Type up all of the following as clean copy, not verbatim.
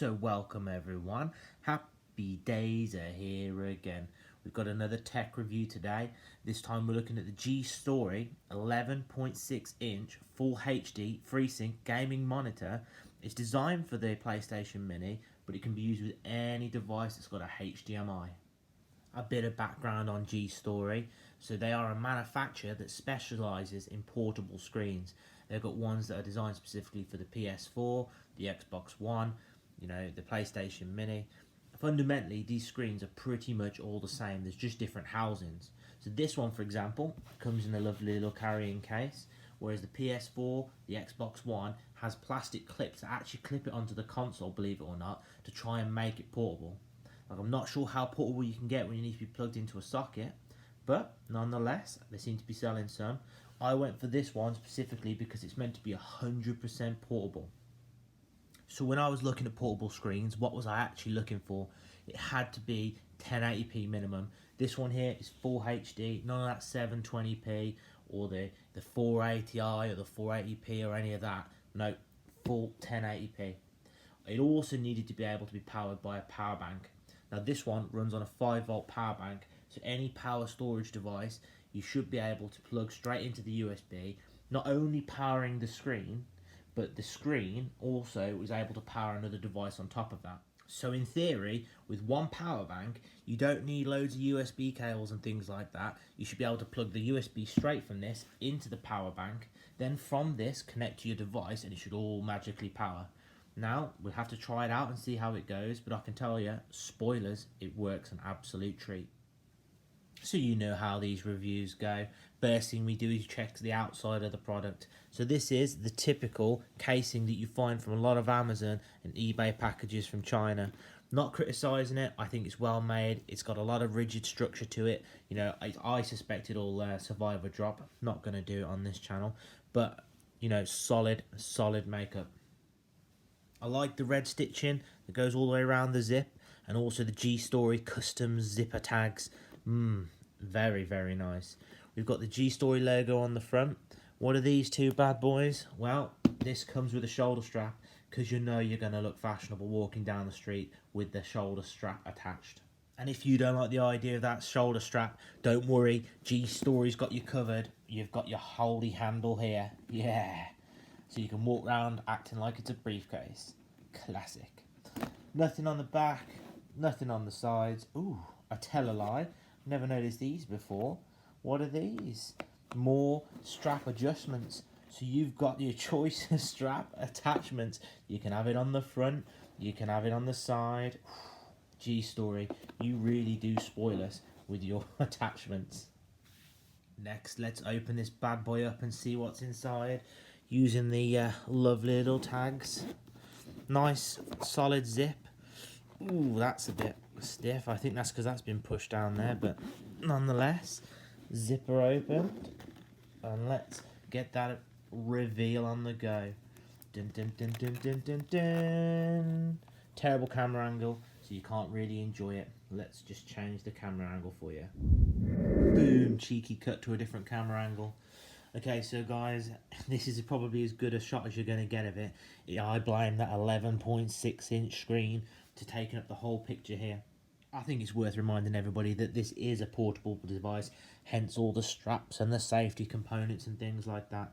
So welcome everyone, happy days are here again. We've got another tech review today. This time we're looking at the G-Story 11.6 inch Full HD FreeSync gaming monitor. It's designed for the PlayStation Mini, but it can be used with any device that's got a HDMI. A bit of background on G-Story. So they are a manufacturer that specialises in portable screens. They've got ones that are designed specifically for the PS4, the Xbox One, the PlayStation Mini. Fundamentally, these screens are pretty much all the same. There's just different housings. So this one, for example, comes in a lovely little carrying case, whereas the PS4, the Xbox One, has plastic clips that actually clip it onto the console, believe it or not, to try and make it portable. Like, I'm not sure how portable you can get when you need to be plugged into a socket, but nonetheless, they seem to be selling some. I went for this one specifically because it's meant to be 100% portable. So when I was looking at portable screens, what was I actually looking for? It had to be 1080p minimum. This one here is full HD, none of that 720p or the 480i or the 480p or any of that. No, full 1080p. It also needed to be able to be powered by a power bank. Now this one runs on a 5-volt power bank, so any power storage device you should be able to plug straight into the USB, not only powering the screen, but the screen also was able to power another device on top of that. So in theory, with one power bank, you don't need loads of USB cables and things like that. You should be able to plug the USB straight from this into the power bank, then from this connect to your device and it should all magically power. Now, we'll have to try it out and see how it goes, but I can tell you, spoilers, it works an absolute treat. So you know how these reviews go. First thing we do is check the outside of the product. So this is the typical casing that you find from a lot of Amazon and eBay packages from China. Not criticising it, I think it's well made. It's got a lot of rigid structure to it. I suspect it'll survive a drop. Not going to do it on this channel. But, solid makeup. I like the red stitching that goes all the way around the zip. And also the G-Story custom zipper tags. Very, very nice. We've got the G-Story logo on the front. What are these two bad boys? Well, this comes with a shoulder strap because you're going to look fashionable walking down the street with the shoulder strap attached. And if you don't like the idea of that shoulder strap, don't worry, G-Story's got you covered. You've got your holy handle here. Yeah. So you can walk around acting like it's a briefcase. Classic. Nothing on the back, nothing on the sides. Ooh, I tell a lie. Never noticed these before. What are these? More strap adjustments. So you've got your choice of strap attachments. You can have it on the front. You can have it on the side. G-Story, you really do spoil us with your attachments. Next, let's open this bad boy up and see what's inside. Using the lovely little tags. Nice, solid zip. Ooh, that's a bit stiff. I think that's because that's been pushed down there, but nonetheless, zipper opened, and let's get that reveal on the go. Dun dun dun dun dun dun dun. Terrible camera angle, so you can't really enjoy it. Let's just change the camera angle for you. Boom, cheeky cut to a different camera angle. Okay, so guys, this is probably as good a shot as you're going to get of it. I blame that 11.6 inch screen to taking up the whole picture here. I think it's worth reminding everybody that this is a portable device, hence all the straps and the safety components and things like that.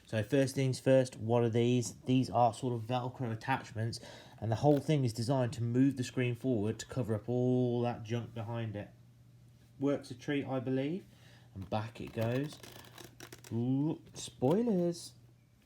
So first things first, what are these? These are sort of Velcro attachments, and the whole thing is designed to move the screen forward to cover up all that junk behind it. Works a treat, I believe. And back it goes. Ooh, spoilers.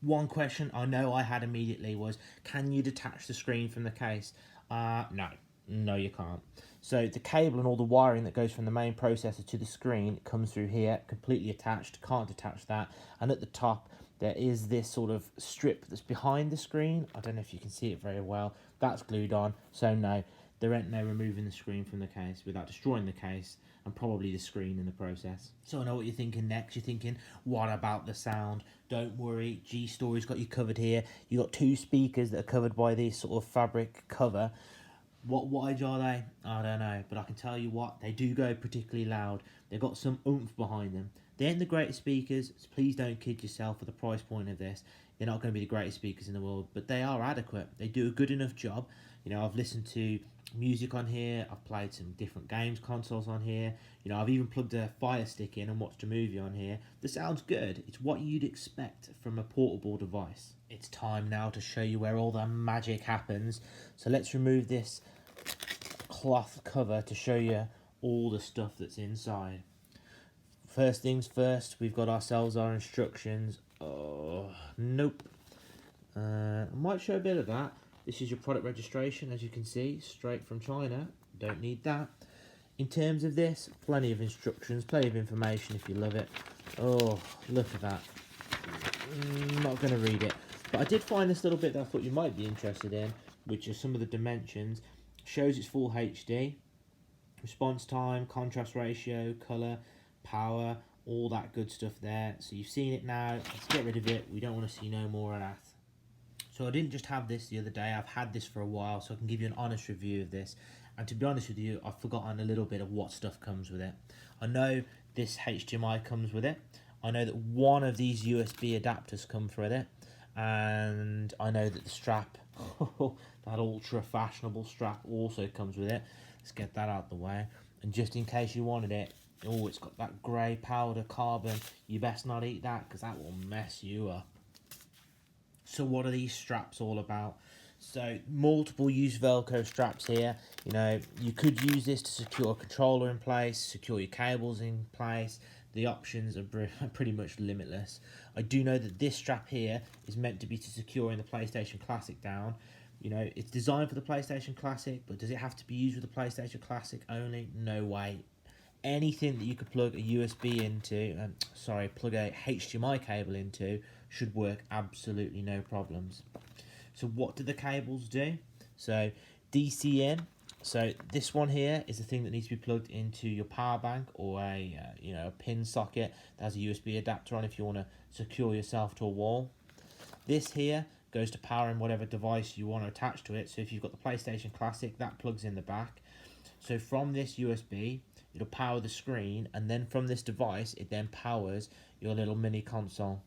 One question I know I had immediately was, can you detach the screen from the case? No, you can't. So the cable and all the wiring that goes from the main processor to the screen comes through here, completely attached, can't detach that. And at the top, there is this sort of strip that's behind the screen. I don't know if you can see it very well. That's glued on, so no, there ain't no removing the screen from the case without destroying the case and probably the screen in the process. So I know what you're thinking next. You're thinking, what about the sound? Don't worry, G-Story's got you covered here. You've got two speakers that are covered by this sort of fabric cover. What wattage are they? I don't know, but I can tell you what, they do go particularly loud. They've got some oomph behind them. They ain't the greatest speakers, so please don't kid yourself for the price point of this. They're not going to be the greatest speakers in the world, but they are adequate. They do a good enough job. You know, I've listened to music on here. I've played some different games consoles on here. You know, I've even plugged a Fire Stick in and watched a movie on here. The sound's good. It's what you'd expect from a portable device. It's time now to show you where all the magic happens. So let's remove this cloth cover to show you all the stuff that's inside. First things first, we've got ourselves our instructions. Oh, nope. I might show a bit of that. This is your product registration, as you can see, straight from China. Don't need that. In terms of this, plenty of instructions, plenty of information if you love it. Oh, look at that. I'm not going to read it. But I did find this little bit that I thought you might be interested in, which are some of the dimensions. Shows it's full HD. Response time, contrast ratio, colour, power, all that good stuff there. So you've seen it now. Let's get rid of it. We don't want to see no more of that. So I didn't just have this the other day, I've had this for a while, so I can give you an honest review of this. And to be honest with you, I've forgotten a little bit of what stuff comes with it. I know this HDMI comes with it. I know that one of these USB adapters comes with it. And I know that the strap, that ultra fashionable strap also comes with it. Let's get that out of the way. And just in case you wanted it, oh, it's got that grey powder carbon. You best not eat that, because that will mess you up. So what are these straps all about? So multiple use Velcro straps here. You know, you could use this to secure a controller in place, secure your cables in place. The options are pretty much limitless. I do know that this strap here is meant to be to securing the PlayStation Classic down. You know, it's designed for the PlayStation Classic, but does it have to be used with the PlayStation Classic only? No way. Anything that you could plug a USB into, plug a HDMI cable into, should work absolutely no problems. So what do the cables do? So DC in. So this one here is the thing that needs to be plugged into your power bank or a pin socket that has a USB adapter on if you want to secure yourself to a wall. This here goes to powering whatever device you want to attach to it. So if you've got the PlayStation Classic, that plugs in the back. So from this USB, it'll power the screen, and then from this device, it then powers your little mini console.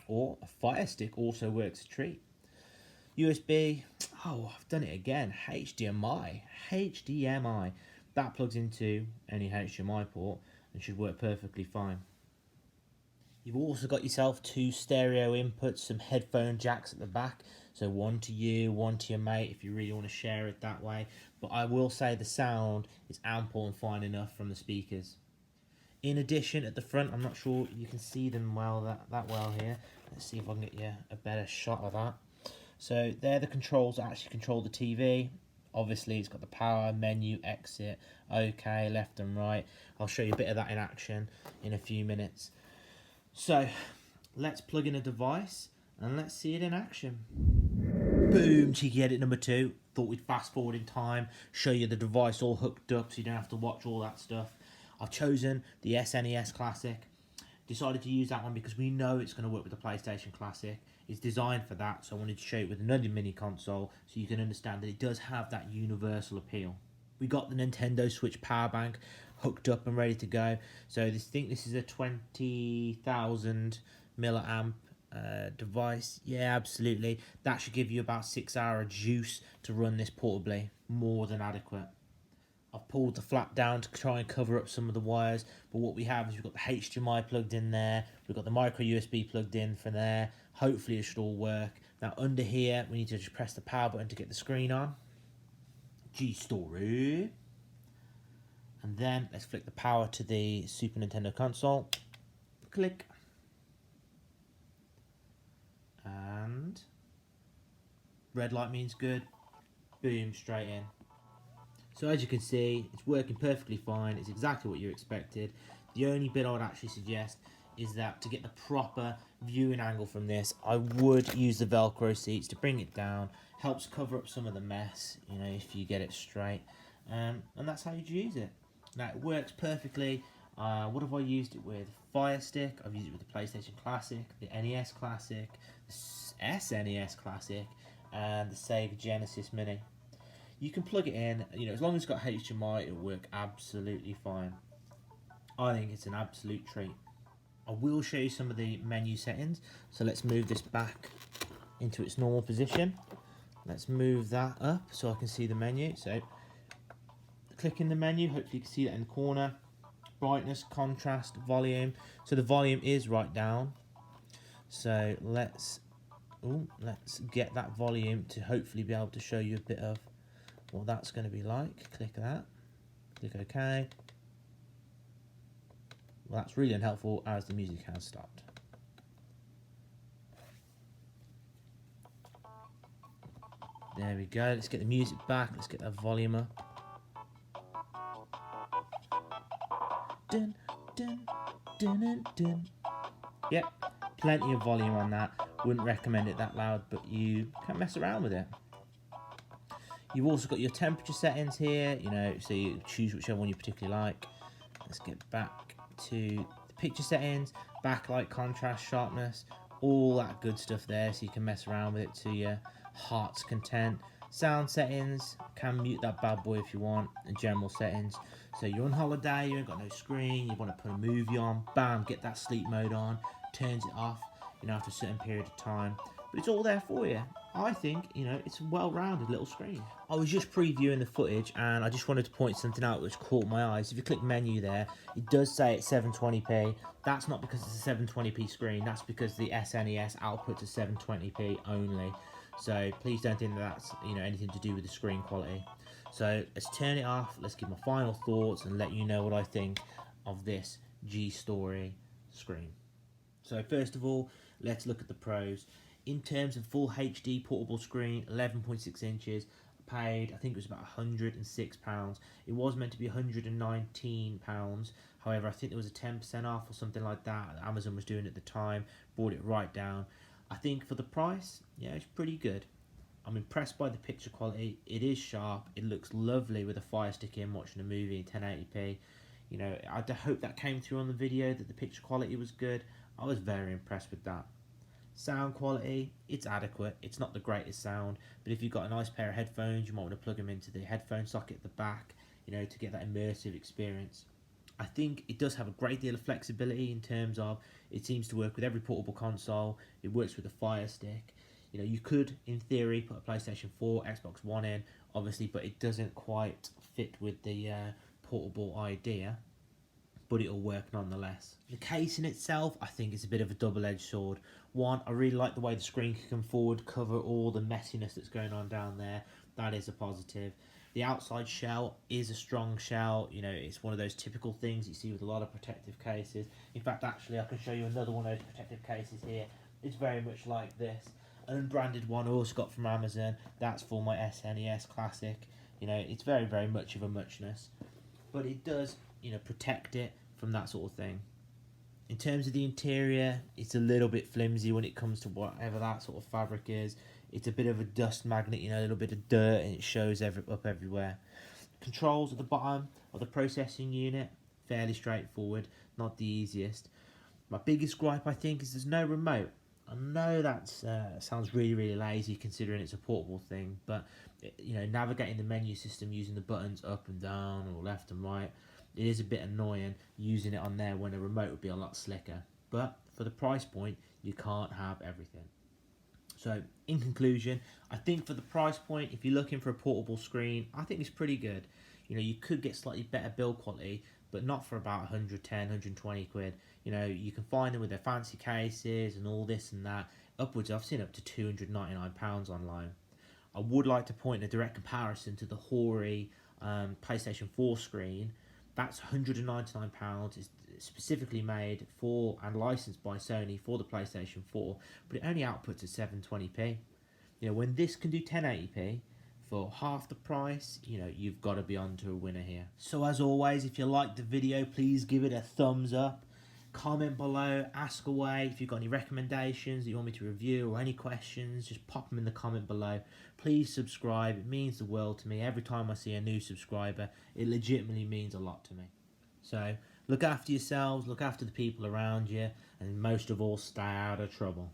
Or a Fire Stick also works a treat. USB, oh, I've done it again. HDMI. That plugs into any HDMI port and should work perfectly fine. You've also got yourself two stereo inputs, some headphone jacks at the back. So one to you, one to your mate if you really want to share it that way. But I will say the sound is ample and fine enough from the speakers. In addition, at the front, I'm not sure you can see them that well here. Let's see if I can get you a better shot of that. So they're the controls that actually control the TV. Obviously, it's got the power, menu, exit, OK, left and right. I'll show you a bit of that in action in a few minutes. So let's plug in a device and let's see it in action. Boom, cheeky edit number 2. Thought we'd fast forward in time, show you the device all hooked up so you don't have to watch all that stuff. I've chosen the SNES Classic. Decided to use that one because we know it's going to work with the PlayStation Classic. It's designed for that, so I wanted to show it with another mini console so you can understand that it does have that universal appeal. We got the Nintendo Switch power bank hooked up and ready to go. So this is a 20,000 milliamp device. Yeah, absolutely. That should give you about 6 hours juice to run this portably. More than adequate. I've pulled the flap down to try and cover up some of the wires, but what we have is we've got the HDMI plugged in there, we've got the micro USB plugged in for there. Hopefully it should all work. Now under here we need to just press the power button to get the screen on. G-Story. And then let's flick the power to the Super Nintendo console. Click. And red light means good. Boom, straight in. So as you can see, it's working perfectly fine. It's exactly what you expected. The only bit I would actually suggest is that to get the proper viewing angle from this, I would use the Velcro seats to bring it down. Helps cover up some of the mess, you know, if you get it straight. And that's how you'd use it. Now, it works perfectly. What have I used it with? Fire Stick. I've used it with the PlayStation Classic, the NES Classic, the SNES Classic, and the Sega Genesis Mini. You can plug it in, you know, as long as it's got HDMI, it'll work absolutely fine. I think it's an absolute treat. I will show you some of the menu settings. So let's move this back into its normal position. Let's move that up so I can see the menu. So click in the menu, hopefully you can see that in the corner. Brightness, contrast, volume. So the volume is right down. So let's get that volume to hopefully be able to show you a bit of what that's going to be like. Click that. Click OK. Well, that's really unhelpful as the music has stopped. There we go. Let's get the music back. Let's get that volume up. Dun, dun, dun, dun, dun. Yep, plenty of volume on that. Wouldn't recommend it that loud, but you can mess around with it. You've also got your temperature settings here, you know, so you choose whichever one you particularly like. Let's get back to the picture settings, backlight, contrast, sharpness, all that good stuff there, so you can mess around with it to your heart's content. Sound settings, can mute that bad boy if you want, and general settings. So you're on holiday, you ain't got no screen, you want to put a movie on, bam, get that sleep mode on, turns it off, you know, after a certain period of time. But it's all there for you. I think, you know, it's a well-rounded little screen. I was just previewing the footage and I just wanted to point something out which caught my eyes. If you click menu there, it does say it's 720p. That's not because it's a 720p screen, that's because the SNES outputs a 720p only. So please don't think that's, you know, anything to do with the screen quality. So let's turn it off, let's give my final thoughts and let you know what I think of this G-Story screen. So first of all, let's look at the pros. In terms of full HD portable screen, 11.6 inches, paid, I think it was about £106. It was meant to be £119. However, I think there was a 10% off or something like that Amazon was doing at the time, brought it right down. I think for the price, yeah, it's pretty good. I'm impressed by the picture quality. It is sharp. It looks lovely with a Fire Stick in watching a movie in 1080p. You know, I hope that came through on the video, that the picture quality was good. I was very impressed with that. Sound quality, it's adequate. It's not the greatest sound, but if you've got a nice pair of headphones, you might want to plug them into the headphone socket at the back, you know, to get that immersive experience. I think it does have a great deal of flexibility in terms of it seems to work with every portable console. It works with the Fire Stick. You know, you could, in theory, put a PlayStation 4, Xbox One in, obviously, but it doesn't quite fit with the portable idea, but it'll work nonetheless. The case in itself, I think, is a bit of a double-edged sword. One, I really like the way the screen can come forward, cover all the messiness that's going on down there. That is a positive. The outside shell is a strong shell. You know, it's one of those typical things you see with a lot of protective cases. In fact, actually, I can show you another one of those protective cases here. It's very much like this. An unbranded one I also got from Amazon. That's for my SNES Classic. You know, it's very, very much of a muchness. But it does, you know, protect it from that sort of thing. In terms of the interior, it's a little bit flimsy when it comes to whatever that sort of fabric is. It's a bit of a dust magnet, you know, a little bit of dirt, and it shows up everywhere. Controls at the bottom of the processing unit, fairly straightforward, not the easiest. My biggest gripe, I think, is there's no remote. I know that sounds really, really lazy considering it's a portable thing, but you know, navigating the menu system using the buttons up and down or left and right, it is a bit annoying using it on there when a remote would be a lot slicker. But for the price point, you can't have everything. So in conclusion, I think for the price point, if you're looking for a portable screen, I think it's pretty good. You know, you could get slightly better build quality, but not for about 110, 120 quid. You know, you can find them with their fancy cases and all this and that. Upwards, I've seen up to £299 online. I would like to point a direct comparison to the hoary PlayStation 4 screen. That's £199. It's specifically made for and licensed by Sony for the PlayStation 4, but it only outputs at 720p. You know, when this can do 1080p for half the price, you know, you've got to be on to a winner here. So as always, if you liked the video, please give it a thumbs up. Comment below, ask away. If you've got any recommendations that you want me to review or any questions, just pop them in the comment below. Please subscribe. It means the world to me. Every time I see a new subscriber, it legitimately means a lot to me. So look after yourselves, look after the people around you, and most of all, stay out of trouble.